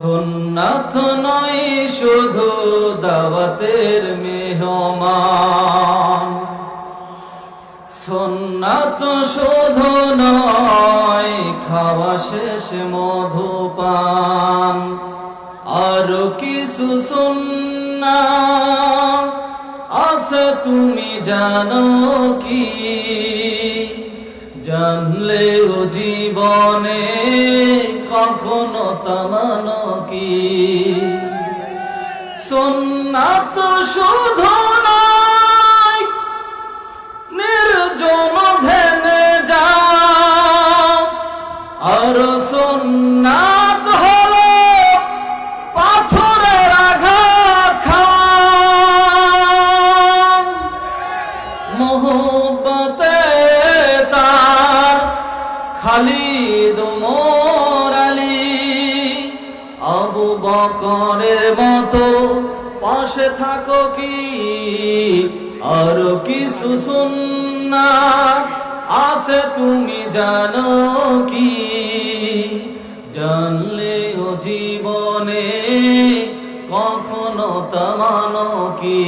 সুন্নাত নয় শুধু দাওয়াতের মেহমান, সুন্নাত শুধু নয় খাওয়া শেষ মধুপান, আরো কিছু সুন্নাত আছে তুমি জানো কি? জানলেও জীবনে কখনো তা মানো কি? সুন্নাত শুধু নয় নির্জন ধ্যানে যাও, আর সুন্নাত হলো পাথরের আঘাত খাও। মোহব্বতে তার খালিদ ওমর আলী, আবু বকরের মতো পাশে থাকো কি? আর কিছু সুন্নাত আছে তুমি জানো কি? জানলেও জীবনে কখনো তা মানো কি?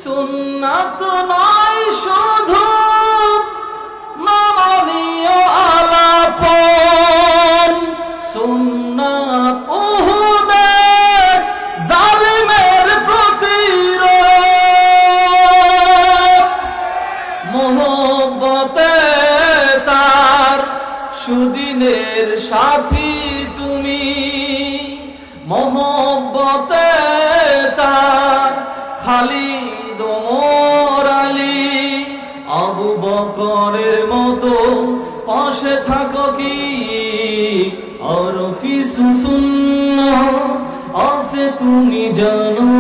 সুন্নাত নয় শুধু নমনীয় আলাপন, সুন্নাত উহুদের জালিমের প্রতিরোধ। মোহব্বতে তার সুদিনের সাথী তুমি, মোহব্বতে তার খালিদ ওমর আলী, আবু বকরের মতো পাশে থাকো কি? আর কিছু সুন্নাত আছে তুমি জানো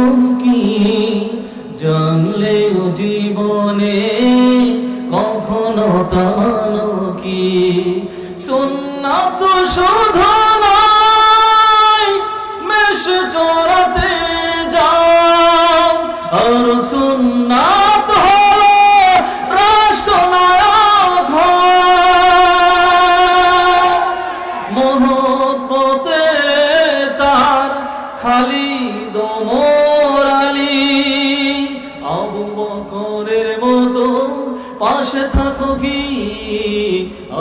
কি? জানলেও জীবনে কখনো তা মানো কি? সুন্নাত শুধু নয় মেষ চড়াতে যাও, আর সুন্নাত হলো রাষ্ট্রনায়ক হও। মোহব্বতে তার খালিদ ওমর আলী, আবু বকরের মতো পাশে থাকো কি?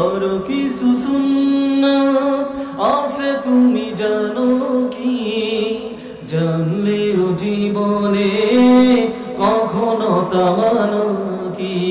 আর কিছু সুন্নাত আছে তুমি জানো কি? জানলেও জীবনে কখনো তা মানো কি?